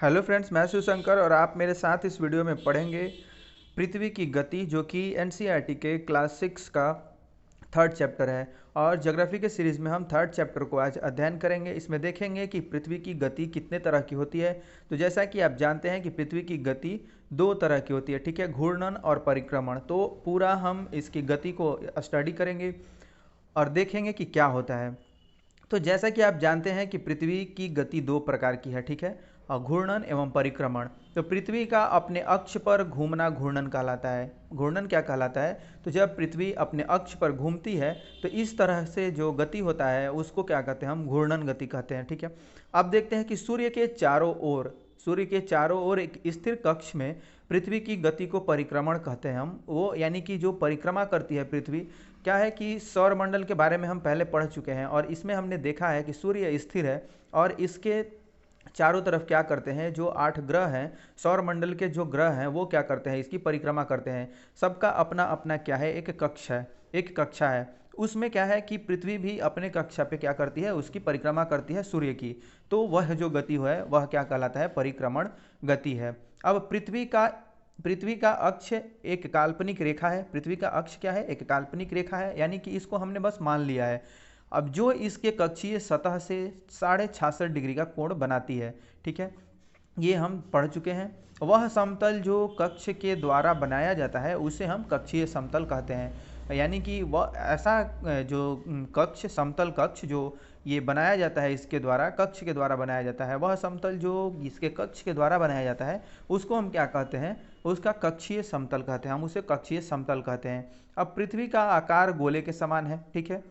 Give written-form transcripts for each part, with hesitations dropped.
Hello friends, मैं शिवशंकर और आप मेरे साथ इस वीडियो में पढ़ेंगे पृथ्वी की गति, जो कि एनसीईआरटी के क्लास 6 का थर्ड चैप्टर है। और ज्योग्राफी के सीरीज़ में हम थर्ड चैप्टर को आज अध्ययन करेंगे। इसमें देखेंगे कि पृथ्वी की गति कितने तरह की होती है। तो जैसा कि आप जानते हैं कि पृथ्वी की गति दो तरह की होती है, ठीक है, घूर्णन और परिक्रमण। तो पूरा हम इसकी गति को स्टडी करेंगे और देखेंगे कि क्या होता है। तो जैसा कि आप जानते हैं कि पृथ्वी की गति दो प्रकार की है, ठीक है, और घूर्णन एवं परिक्रमण। तो पृथ्वी का अपने अक्ष पर घूमना घूर्णन कहलाता है। घूर्णन क्या कहलाता है? तो जब पृथ्वी अपने अक्ष पर घूमती है तो इस तरह से जो गति होता है उसको क्या कहते हैं? हम घूर्णन गति कहते हैं, ठीक है। अब देखते हैं कि सूर्य के चारों ओर एक स्थिर कक्ष में पृथ्वी की गति को परिक्रमण कहते हैं हम। वो यानी कि जो परिक्रमा करती है पृथ्वी, क्या है कि सौरमंडल के बारे में हम पहले पढ़ चुके हैं और इसमें हमने देखा है कि सूर्य स्थिर है और इसके चारों तरफ क्या करते हैं, जो 8 ग्रह हैं, सौरमंडल के जो ग्रह हैं वो क्या करते हैं, इसकी परिक्रमा करते हैं। सबका अपना अपना क्या है, एक कक्ष है, एक कक्षा है। उसमें क्या है कि पृथ्वी भी अपने कक्षा पे क्या करती है, उसकी परिक्रमा करती है सूर्य की। तो वह जो गति है वह क्या कहलाता है? परिक्रमण गति है। अब पृथ्वी का अक्ष एक काल्पनिक रेखा है। पृथ्वी का अक्ष क्या है? एक काल्पनिक रेखा है, यानी कि इसको हमने बस मान लिया है। अब जो इसके कक्षीय सतह से 66.5 डिग्री का कोण बनाती है, ठीक है, ये हम पढ़ चुके हैं। वह समतल जो कक्ष के द्वारा बनाया जाता है उसे हम कक्षीय समतल कहते हैं। यानी कि वह ऐसा जो कक्ष, समतल कक्ष जो ये बनाया जाता है, इसके द्वारा, कक्ष के द्वारा बनाया जाता है, वह समतल जो इसके कक्ष के द्वारा बनाया जाता है उसको हम क्या कहते हैं? उसका कक्षीय समतल कहते हैं, हम उसे कक्षीय समतल कहते हैं। अब पृथ्वी का आकार गोले के समान है, ठीक है,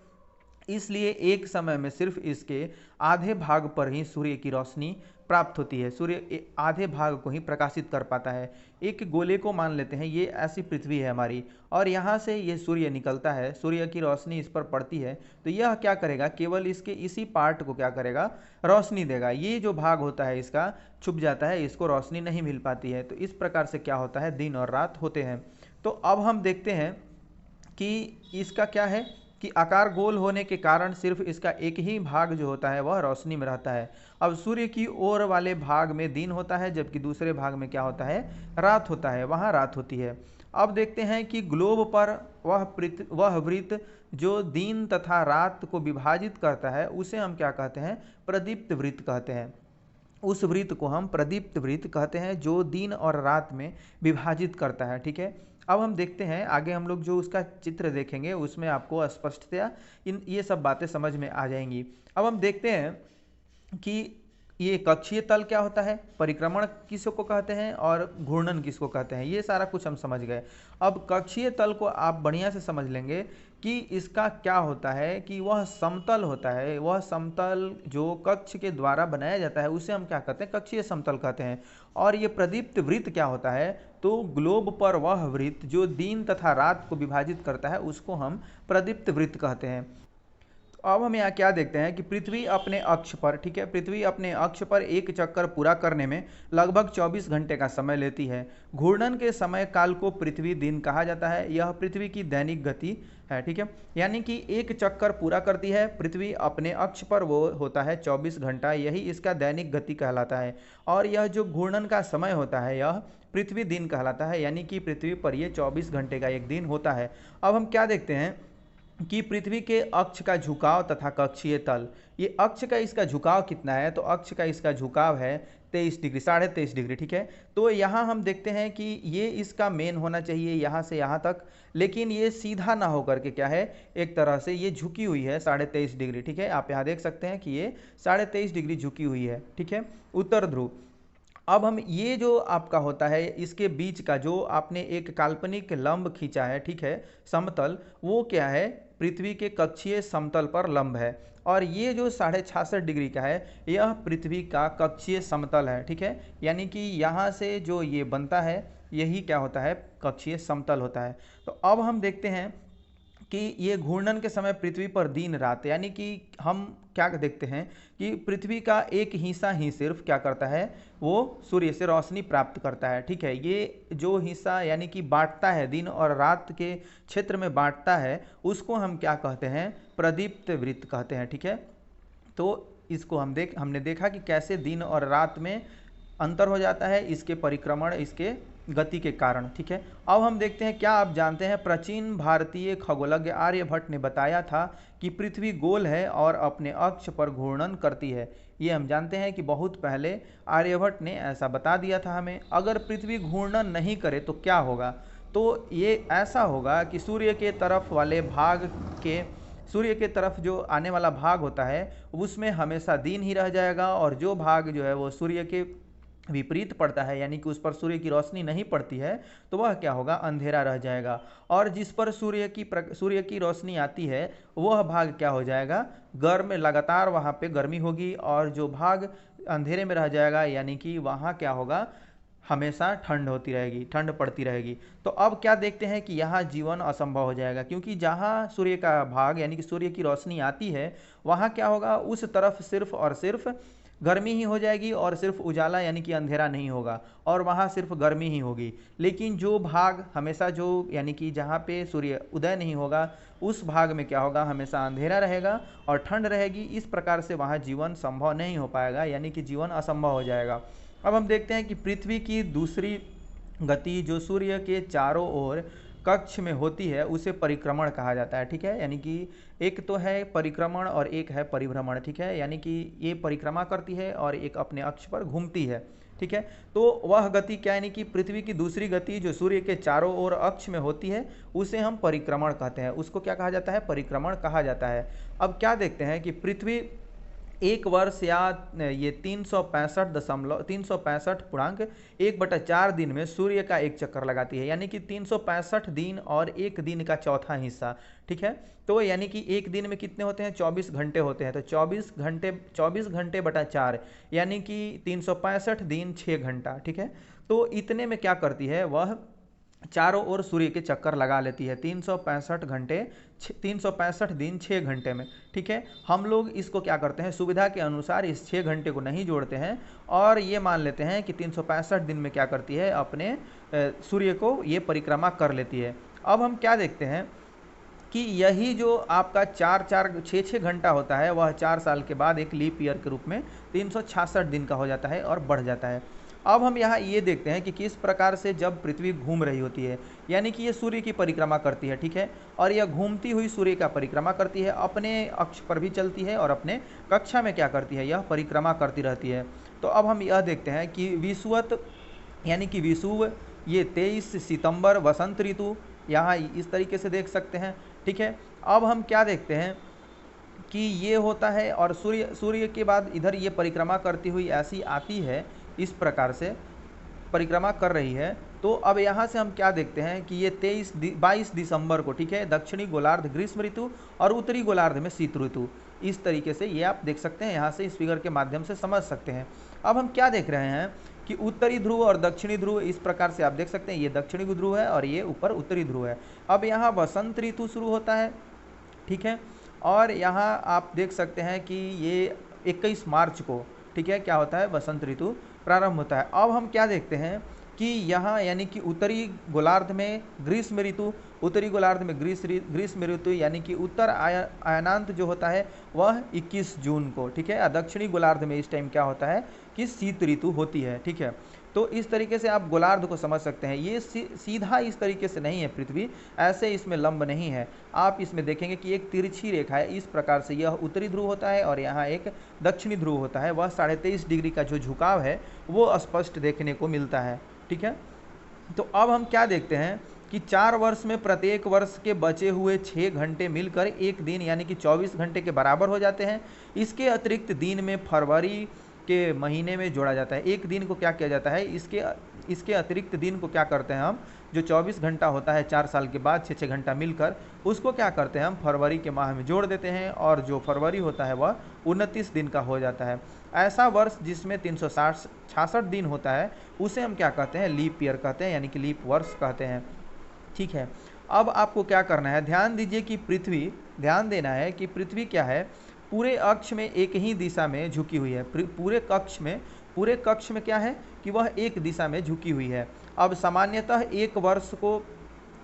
इसलिए एक समय में सिर्फ इसके आधे भाग पर ही सूर्य की रोशनी प्राप्त होती है। सूर्य आधे भाग को ही प्रकाशित कर पाता है। एक गोले को मान लेते हैं, ये ऐसी पृथ्वी है हमारी, और यहाँ से ये सूर्य निकलता है, सूर्य की रोशनी इस पर पड़ती है, तो यह क्या करेगा? केवल इसके इसी पार्ट को क्या करेगा? रोशनी देगा। ये जो भाग होता है इसका छुप जाता है, इसको रोशनी नहीं मिल पाती है। तो इस प्रकार से क्या होता है? दिन और रात होते हैं। तो अब हम देखते हैं कि इसका क्या है कि आकार गोल होने के कारण सिर्फ इसका एक ही भाग जो होता है वह रोशनी में रहता है। अब सूर्य की ओर वाले भाग में दिन होता है, जबकि दूसरे भाग में क्या होता है? रात होता है, वहाँ रात होती है। अब देखते हैं कि ग्लोब पर वह वृत्त जो दिन तथा रात को विभाजित करता है उसे हम क्या कहते हैं? प्रदीप्त वृत्त कहते हैं। उस वृत्त को हम प्रदीप्त वृत्त कहते हैं जो दिन और रात में विभाजित करता है, ठीक है। अब हम देखते हैं आगे, हम लोग जो उसका चित्र देखेंगे उसमें आपको स्पष्टतया ये सब बातें समझ में आ जाएंगी। अब हम देखते हैं कि ये कक्षीय तल क्या होता है, परिक्रमण किसको कहते हैं और घूर्णन किसको कहते हैं, ये सारा कुछ हम समझ गए। अब कक्षीय तल को आप बढ़िया से समझ लेंगे कि इसका क्या होता है कि वह समतल होता है। वह समतल जो कक्ष के द्वारा बनाया जाता है उसे हम क्या कहते हैं? कक्षीय समतल कहते हैं। और ये प्रदीप्त वृत्त क्या होता है? तो ग्लोब पर वह वृत्त जो दिन तथा रात को विभाजित करता है उसको हम प्रदीप्त वृत्त कहते हैं। अब हम यहाँ क्या देखते हैं कि पृथ्वी अपने अक्ष पर, ठीक है, पृथ्वी अपने अक्ष पर एक चक्कर पूरा करने में लगभग 24 घंटे का समय लेती है। घूर्णन के समय काल को पृथ्वी दिन कहा जाता है। यह पृथ्वी की दैनिक गति है, ठीक है, यानी कि एक चक्कर पूरा करती है पृथ्वी अपने अक्ष पर, वो होता है 24 घंटा, यही इसका दैनिक गति कहलाता है। और यह जो घूर्णन का समय होता है यह पृथ्वी दिन कहलाता है, यानी कि पृथ्वी पर यह 24 घंटे का एक दिन होता है। अब हम क्या देखते हैं कि पृथ्वी के अक्ष का झुकाव तथा कक्षीय तल, ये अक्ष का इसका झुकाव कितना है? तो अक्ष का इसका झुकाव है 23 डिग्री, 23.5 डिग्री, ठीक है। तो यहाँ हम देखते हैं कि ये इसका मेन होना चाहिए यहाँ से यहाँ तक, लेकिन ये सीधा ना होकर के क्या है, एक तरह से ये झुकी हुई है 23.5 डिग्री, ठीक है। आप यहाँ देख सकते हैं कि ये 23.5 डिग्री झुकी हुई है, ठीक है, उत्तर ध्रुव। अब हम ये जो आपका होता है इसके बीच का जो आपने एक काल्पनिक लंब खींचा है, ठीक है, समतल, वो क्या है? पृथ्वी के कक्षीय समतल पर लंब है। और ये जो 66.5 डिग्री का है यह पृथ्वी का कक्षीय समतल है, ठीक है, यानी कि यहाँ से जो ये बनता है यही क्या होता है? कक्षीय समतल होता है। तो अब हम देखते हैं कि ये घूर्णन के समय पृथ्वी पर दिन रात, यानी कि हम क्या देखते हैं कि पृथ्वी का एक हिस्सा ही सिर्फ क्या करता है? वो सूर्य से रोशनी प्राप्त करता है, ठीक है। ये जो हिस्सा यानी कि बांटता है, दिन और रात के क्षेत्र में बांटता है, उसको हम क्या कहते हैं? प्रदीप्त वृत्त कहते हैं, ठीक है। तो इसको हमने देखा कि कैसे दिन और रात में अंतर हो जाता है इसके परिक्रमण, इसके गति के कारण। ठीक है, अब हम देखते हैं, क्या आप जानते हैं प्राचीन भारतीय खगोलज्ञ आर्यभट्ट ने बताया था कि पृथ्वी गोल है और अपने अक्ष पर घूर्णन करती है। ये हम जानते हैं कि बहुत पहले आर्यभट्ट ने ऐसा बता दिया था हमें। अगर पृथ्वी घूर्णन नहीं करे तो क्या होगा? तो ये ऐसा होगा कि सूर्य के तरफ वाले भाग के, सूर्य के तरफ जो आने वाला भाग होता है उसमें हमेशा दिन ही रह जाएगा, और जो भाग जो है वो सूर्य के विपरीत पड़ता है, यानी कि उस पर सूर्य की रोशनी नहीं पड़ती है, तो वह क्या होगा? अंधेरा रह जाएगा। और जिस पर सूर्य की रोशनी आती है वह भाग क्या हो जाएगा? गर्म, लगातार वहाँ पे गर्मी होगी। और जो भाग अंधेरे में रह जाएगा, यानी कि वहाँ क्या होगा? हमेशा ठंड होती रहेगी, ठंड पड़ती रहेगी। तो अब क्या देखते हैं कि यहाँ जीवन असंभव हो जाएगा, क्योंकि जहाँ सूर्य का भाग यानी कि सूर्य की रोशनी आती है वहाँ क्या होगा? उस तरफ सिर्फ और सिर्फ गर्मी ही हो जाएगी, और सिर्फ उजाला यानी कि अंधेरा नहीं होगा, और वहाँ सिर्फ गर्मी ही होगी। लेकिन जो भाग हमेशा जो यानी कि जहाँ पे सूर्य उदय नहीं होगा उस भाग में क्या होगा? हमेशा अंधेरा रहेगा और ठंड रहेगी। इस प्रकार से वहाँ जीवन संभव नहीं हो पाएगा, यानी कि जीवन असंभव हो जाएगा। अब हम देखते हैं कि पृथ्वी की दूसरी गति जो सूर्य के चारों ओर कक्ष में होती है उसे परिक्रमण कहा जाता है। ठीक है, यानी कि एक तो है परिक्रमण और एक है परिभ्रमण। ठीक है, यानी कि ये परिक्रमा करती है और एक अपने अक्ष पर घूमती है। ठीक है, तो वह गति क्या, यानी कि पृथ्वी की दूसरी गति जो सूर्य के चारों ओर अक्ष में होती है उसे हम परिक्रमण कहते हैं। उसको क्या कहा जाता है? परिक्रमण कहा जाता है। अब क्या देखते हैं कि पृथ्वी एक वर्ष या ये 365.1/4 दिन में सूर्य का एक चक्कर लगाती है, यानी कि 365 दिन और एक दिन का चौथा हिस्सा। ठीक है, तो यानी कि एक दिन में कितने होते हैं? 24 घंटे होते हैं। तो 24 घंटे बटा 4 यानी कि 365 दिन 6 घंटा। ठीक है, तो इतने में क्या करती है? वह चारों ओर सूर्य के चक्कर लगा लेती है 365 घंटे, 365 दिन 6 घंटे में। ठीक है, हम लोग इसको क्या करते हैं? सुविधा के अनुसार इस 6 घंटे को नहीं जोड़ते हैं और ये मान लेते हैं कि 365 दिन में क्या करती है? अपने सूर्य को ये परिक्रमा कर लेती है। अब हम क्या देखते हैं कि यही जो आपका 6 घंटा होता है वह 4 साल के बाद एक लीप ईयर के रूप में 366 दिन का हो जाता है और बढ़ जाता है। अब हम यहाँ ये देखते हैं कि किस प्रकार से जब पृथ्वी घूम रही होती है, यानी कि ये सूर्य की परिक्रमा करती है। ठीक है, और यह घूमती हुई सूर्य का परिक्रमा करती है, अपने अक्ष पर भी चलती है और अपने कक्षा में क्या करती है? यह परिक्रमा करती रहती है। तो अब हम यह देखते हैं कि विषुवत यानी कि विषुव ये 23 सितंबर वसंत ऋतु, यहाँ इस तरीके से देख सकते हैं। ठीक है, अब हम क्या देखते हैं कि ये होता है और सूर्य के बाद इधर ये परिक्रमा करती हुई ऐसी आती है, इस प्रकार से परिक्रमा कर रही है। तो अब यहाँ से हम क्या देखते हैं कि ये 22 दिसंबर को, ठीक है, दक्षिणी गोलार्ध ग्रीष्म ऋतु और उत्तरी गोलार्ध में शीत ऋतु, इस तरीके से ये आप देख सकते हैं, यहाँ से इस फिगर के माध्यम से समझ सकते हैं। अब हम क्या देख रहे हैं कि उत्तरी ध्रुव और दक्षिणी ध्रुव, इस प्रकार से आप देख सकते हैं, ये दक्षिणी ध्रुव है और ये ऊपर उत्तरी ध्रुव है। अब यहाँ वसंत ऋतु शुरू होता है। ठीक है, और यहाँ आप देख सकते हैं कि ये 21 मार्च को, ठीक है, क्या होता है? वसंत ऋतु प्रारंभ होता है। अब हम क्या देखते हैं कि यहाँ यानी कि उत्तरी गोलार्ध में ग्रीष्म ऋतु, उत्तरी गोलार्ध में ग्रीष्म ऋतु यानी कि उत्तर अयनांत जो होता है वह 21 जून को, ठीक है, दक्षिणी गोलार्ध में इस टाइम क्या होता है कि शीत ऋतु होती है। ठीक है, तो इस तरीके से आप गोलार्ध को समझ सकते हैं। ये सीधा इस तरीके से नहीं है पृथ्वी, ऐसे इसमें लंब नहीं है। आप इसमें देखेंगे कि एक तिरछी रेखा है, इस प्रकार से यह उत्तरी ध्रुव होता है और यहाँ एक दक्षिणी ध्रुव होता है। वह 23.5 डिग्री का जो झुकाव है वो स्पष्ट देखने को मिलता है। ठीक है, तो अब हम क्या देखते हैं कि 4 वर्ष में प्रत्येक वर्ष के बचे हुए 6 घंटे मिलकर एक दिन यानी कि 24 घंटे के बराबर हो जाते हैं। इसके अतिरिक्त दिन में फरवरी के महीने में जोड़ा जाता है। एक दिन को क्या किया जाता है, इसके अतिरिक्त दिन को क्या करते हैं हम, जो 24 घंटा होता है 4 साल के बाद 6 घंटा मिलकर, उसको क्या करते हैं हम फरवरी के माह में जोड़ देते हैं और जो फरवरी होता है वह 29 दिन का हो जाता है। ऐसा वर्ष जिसमें 366 दिन होता है उसे हम क्या कहते हैं? लीप ईयर कहते हैं, यानी कि लीप वर्ष कहते हैं। ठीक है, अब आपको क्या करना है, ध्यान दीजिए कि ध्यान देना है कि पृथ्वी क्या है, पूरे अक्ष में एक ही दिशा में झुकी हुई है। पूरे कक्ष में क्या है कि वह एक दिशा में झुकी हुई है। अब सामान्यतः एक वर्ष को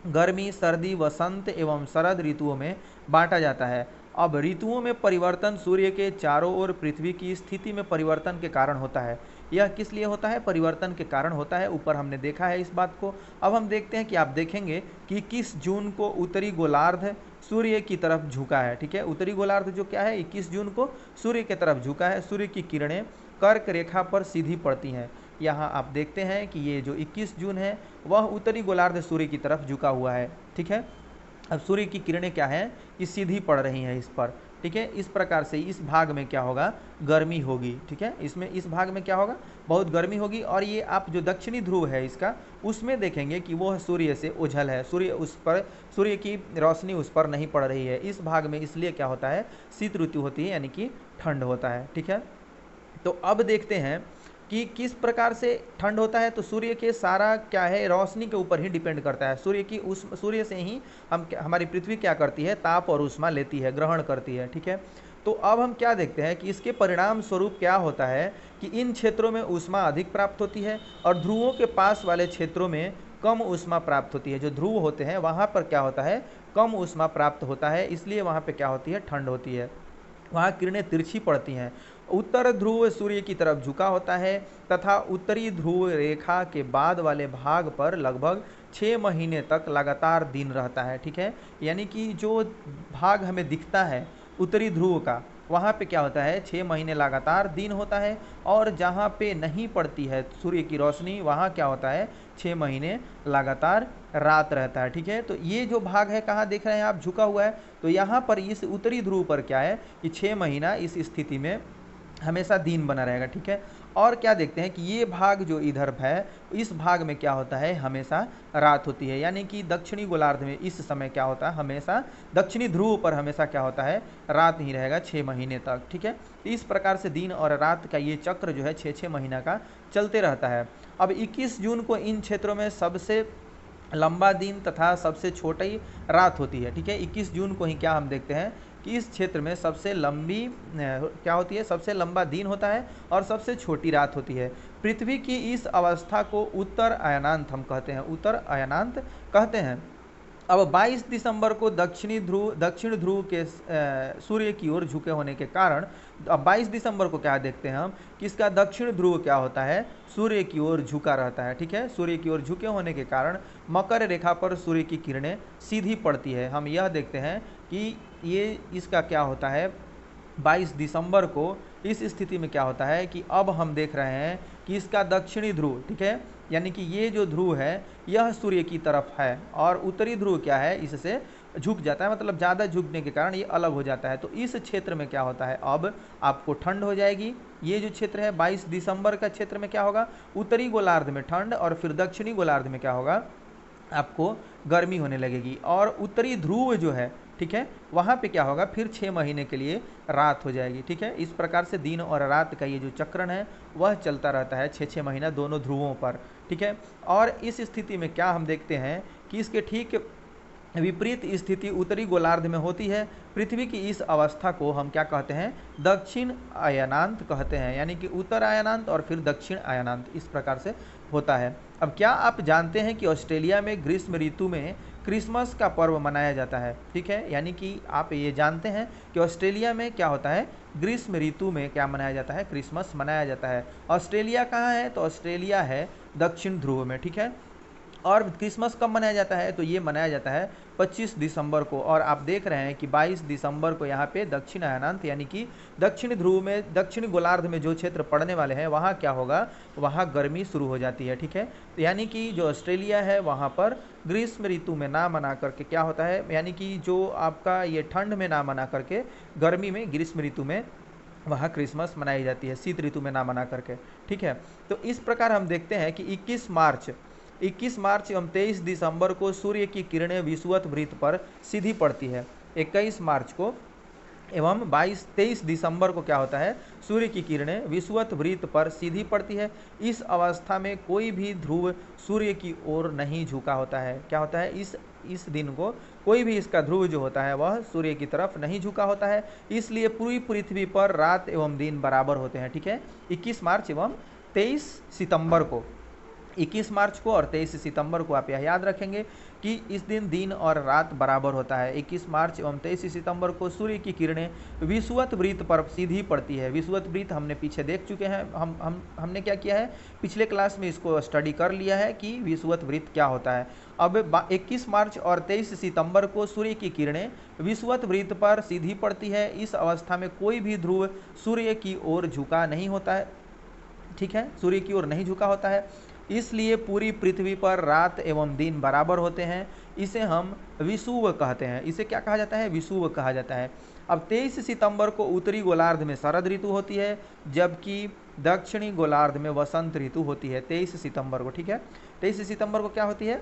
गर्मी, सर्दी, वसंत एवं शरद ऋतुओं में बांटा जाता है। अब ऋतुओं में परिवर्तन सूर्य के चारों ओर पृथ्वी की स्थिति में परिवर्तन के कारण होता है। यह किस लिए होता है? परिवर्तन के कारण होता है। ऊपर हमने देखा है इस बात को। अब हम देखते हैं कि आप देखेंगे कि 21 जून को उत्तरी गोलार्ध सूर्य की तरफ झुका है। ठीक है, उत्तरी गोलार्ध जो क्या है 21 जून को सूर्य की तरफ झुका है। सूर्य की किरणें कर्क रेखा पर सीधी पड़ती हैं। यहाँ आप देखते हैं कि ये जो 21 जून है वह उत्तरी गोलार्ध सूर्य की तरफ झुका हुआ है। ठीक है, अब सूर्य की किरणें क्या हैं कि सीधी पड़ रही हैं इस पर। ठीक है, इस प्रकार से इस भाग में क्या होगा? गर्मी होगी। ठीक है, इसमें इस भाग में क्या होगा? बहुत गर्मी होगी। और ये आप जो दक्षिणी ध्रुव है इसका, उसमें देखेंगे कि वो सूर्य से ओझल है, सूर्य की रोशनी उस पर नहीं पड़ रही है। इस भाग में इसलिए क्या होता है? शीत ऋतु होती है, यानी कि ठंड होता है। ठीक है, तो अब देखते हैं कि किस प्रकार से ठंड होता है। तो सूर्य के सारा क्या है? रोशनी के ऊपर ही डिपेंड करता है। सूर्य से ही हमारी पृथ्वी क्या करती है? ताप और ऊष्मा लेती है, ग्रहण करती है। ठीक है, तो अब हम क्या देखते हैं कि इसके परिणाम स्वरूप क्या होता है कि इन क्षेत्रों में ऊष्मा अधिक प्राप्त होती है और ध्रुवों के पास वाले क्षेत्रों में कम ऊष्मा प्राप्त होती है। जो ध्रुव होते हैं वहाँ पर क्या होता है? कम ऊष्मा प्राप्त होता है, इसलिए वहाँ पे क्या होती है? ठंड होती है। वहाँ किरणें तिरछी पड़ती हैं। उत्तर ध्रुव सूर्य की तरफ झुका होता है तथा उत्तरी ध्रुव रेखा के बाद वाले भाग पर लगभग 6 महीने तक लगातार दिन रहता है। ठीक है, यानी कि जो भाग हमें दिखता है उत्तरी ध्रुव का, वहाँ पे क्या होता है? 6 महीने लगातार दिन होता है। और जहाँ पे नहीं पड़ती है सूर्य की रोशनी, वहाँ क्या होता है? 6 महीने लगातार रात रहता है। ठीक है, तो ये जो भाग है कहाँ देख रहे हैं आप? झुका हुआ है। तो यहाँ पर इस उत्तरी ध्रुव पर क्या है कि 6 महीना इस स्थिति में हमेशा दिन बना रहेगा। ठीक है, और क्या देखते हैं कि ये भाग जो इधर है, इस भाग में क्या होता है? हमेशा रात होती है। यानी कि दक्षिणी गोलार्ध में इस समय क्या होता है? हमेशा दक्षिणी ध्रुव पर हमेशा क्या होता है? रात ही रहेगा 6 महीने तक। ठीक है, इस प्रकार से दिन और रात का ये चक्र जो है 6-6 महीना का चलते रहता है। अब 21 जून को इन क्षेत्रों में सबसे लंबा दिन तथा सबसे छोटी रात होती है। ठीक है, 21 जून को ही क्या हम देखते हैं कि इस क्षेत्र में सबसे लंबी क्या होती है? सबसे लंबा दिन होता है और सबसे छोटी रात होती है। पृथ्वी की इस अवस्था को उत्तर अयनांत हम कहते हैं, उत्तर अयनांत कहते हैं। अब 22 दिसंबर को दक्षिण ध्रुव के सूर्य की ओर झुके होने के कारण अब 22 दिसंबर को क्या देखते हैं हम कि इसका दक्षिण ध्रुव क्या होता है? सूर्य की ओर झुका रहता है। ठीक है, सूर्य की ओर झुके होने के कारण मकर रेखा पर सूर्य की किरणें सीधी पड़ती है। हम यह देखते हैं कि ये इसका क्या होता है? 22 दिसंबर को इस स्थिति में क्या होता है कि अब हम देख रहे हैं कि इसका दक्षिणी ध्रुव, ठीक है, यानी कि ये जो ध्रुव है यह सूर्य की तरफ है और उत्तरी ध्रुव क्या है? इससे झुक जाता है, मतलब ज़्यादा झुकने के कारण ये अलग हो जाता है। तो इस क्षेत्र में क्या होता है? अब आपको ठंड हो जाएगी। ये जो क्षेत्र है 22 दिसंबर का क्षेत्र में क्या होगा? उत्तरी गोलार्ध में ठंड और फिर दक्षिणी गोलार्ध में क्या होगा? आपको गर्मी होने लगेगी। और उत्तरी ध्रुव जो है, ठीक है, वहाँ पे क्या होगा? फिर 6 महीने के लिए रात हो जाएगी। ठीक है, इस प्रकार से दिन और रात का ये जो चक्रण है वह चलता रहता है 6-6 महीना दोनों ध्रुवों पर। ठीक है, और इस स्थिति में क्या हम देखते हैं कि इसके ठीक विपरीत स्थिति उत्तरी गोलार्ध में होती है। पृथ्वी की इस अवस्था को हम क्या कहते हैं? दक्षिण अयनांत कहते हैं, यानी कि उत्तर अयनांत और फिर दक्षिण अयनांत, इस प्रकार से होता है। अब क्या आप जानते हैं कि ऑस्ट्रेलिया में ग्रीष्म ऋतु में क्रिसमस का पर्व मनाया जाता है? ठीक है, यानी कि आप ये जानते हैं कि ऑस्ट्रेलिया में क्या होता है? ग्रीष्म ऋतु में क्या मनाया जाता है? क्रिसमस मनाया जाता है। ऑस्ट्रेलिया कहाँ है? तो ऑस्ट्रेलिया है दक्षिण ध्रुव में। ठीक है, और क्रिसमस कब मनाया जाता है? तो ये मनाया जाता है 25 दिसंबर को। और आप देख रहे हैं कि 22 दिसंबर को यहाँ पे दक्षिण अयनांत यानी कि दक्षिण ध्रुव में, दक्षिण गोलार्ध में जो क्षेत्र पड़ने वाले हैं वहाँ क्या होगा? वहाँ गर्मी शुरू हो जाती है। ठीक है, तो यानी कि जो ऑस्ट्रेलिया है वहाँ पर ग्रीष्म ऋतु में ना मना करके क्या होता है, यानी कि जो आपका ये ठंड में ना मना करके गर्मी में, ग्रीष्म ऋतु में वहाँ क्रिसमस मनाई जाती है, शीत ऋतु में ना मना करके। ठीक है, तो इस प्रकार हम देखते हैं कि 21 मार्च एवं 23 दिसंबर को सूर्य की किरणें विषुवत वृत्त पर सीधी पड़ती है। 21 मार्च को एवं 23 दिसंबर को क्या होता है? सूर्य की किरणें विषुवत वृत्त पर सीधी पड़ती है। इस अवस्था में कोई भी ध्रुव सूर्य की ओर नहीं झुका होता है। क्या होता है? इस दिन को कोई भी इसका ध्रुव जो होता है वह सूर्य की तरफ नहीं झुका होता है, इसलिए पूरी पृथ्वी पर रात एवं दिन बराबर होते हैं। ठीक है, 21 मार्च एवं 23 सितंबर को 21 मार्च को और 23 सितंबर को आप यह याद रखेंगे कि इस दिन दिन और रात बराबर होता है। 21 मार्च एवं 23 सितंबर को सूर्य की किरणें विषुवत वृत्त पर सीधी पड़ती है। विषुवत वृत्त हमने पीछे देख चुके हैं, हमने क्या किया है, पिछले क्लास में इसको स्टडी कर लिया है कि विषुवत वृत्त क्या होता है। अब 21 मार्च और 23 सितंबर को सूर्य की किरणें विषुवत वृत्त पर सीधी पड़ती है। इस अवस्था में कोई भी ध्रुव सूर्य की ओर झुका नहीं होता है, ठीक है, सूर्य की ओर नहीं झुका होता है, इसलिए पूरी पृथ्वी पर रात एवं दिन बराबर होते हैं। इसे हम विषुव कहते हैं। इसे क्या कहा जाता है, विषुव कहा जाता है। अब 23 सितंबर को उत्तरी गोलार्ध में शरद ऋतु होती है, जबकि दक्षिणी गोलार्ध में वसंत ऋतु होती है। 23 सितंबर को, ठीक है, 23 सितंबर को क्या होती है,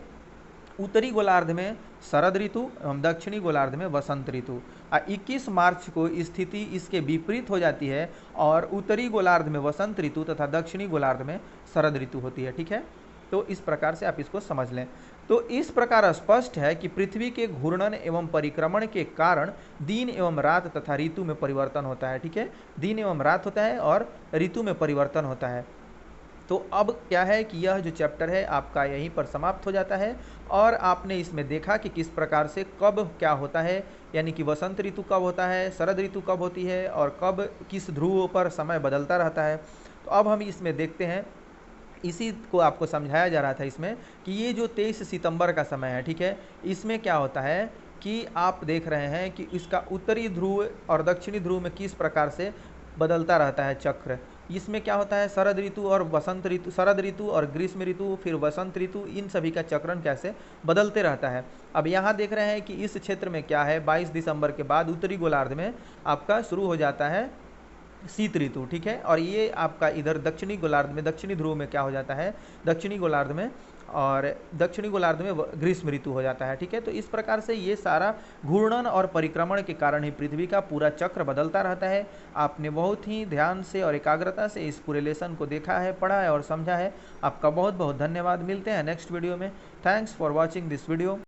उत्तरी गोलार्ध में शरद ऋतु एवं दक्षिणी गोलार्ध में वसंत ऋतु। 21 मार्च को स्थिति इसके विपरीत हो जाती है और उत्तरी गोलार्ध में वसंत ऋतु तथा दक्षिणी गोलार्ध में शरद ऋतु होती है, ठीक है। तो इस प्रकार से आप इसको समझ लें। तो इस प्रकार स्पष्ट है कि पृथ्वी के घूर्णन एवं परिक्रमण के कारण दिन एवं रात तथा ऋतु में परिवर्तन होता है, ठीक है, दिन एवं रात होता है और ऋतु में परिवर्तन होता है। तो अब क्या है कि यह जो चैप्टर है आपका यहीं पर समाप्त हो जाता है और आपने इसमें देखा कि किस प्रकार से कब क्या होता है, यानी कि वसंत ऋतु कब होता है, शरद ऋतु कब होती है और कब किस ध्रुव पर समय बदलता रहता है। तो अब हम इसमें देखते हैं, इसी को आपको समझाया जा रहा था इसमें कि ये जो 23 सितंबर का समय है, ठीक है, इसमें क्या होता है कि आप देख रहे हैं कि इसका उत्तरी ध्रुव और दक्षिणी ध्रुव में किस प्रकार से बदलता रहता है चक्र। इसमें क्या होता है, शरद ऋतु और वसंत ऋतु, शरद ऋतु और ग्रीष्म ऋतु, फिर वसंत ऋतु, इन सभी का चक्रण कैसे बदलते रहता है। अब यहाँ देख रहे हैं कि इस क्षेत्र में क्या है, 22 दिसंबर के बाद उत्तरी गोलार्ध में आपका शुरू हो जाता है शीत ऋतु, ठीक है, और ये आपका इधर दक्षिणी गोलार्ध में, दक्षिणी ध्रुव में क्या हो जाता है, दक्षिणी गोलार्ध में, और दक्षिणी गोलार्ध में ग्रीष्म ऋतु हो जाता है, ठीक है। तो इस प्रकार से ये सारा घूर्णन और परिक्रमण के कारण ही पृथ्वी का पूरा चक्र बदलता रहता है। आपने बहुत ही ध्यान से और एकाग्रता से इस पूरे लेसन को देखा है, पढ़ा है और समझा है। आपका बहुत बहुत धन्यवाद। मिलते हैं नेक्स्ट वीडियो में। Thanks for watching this video.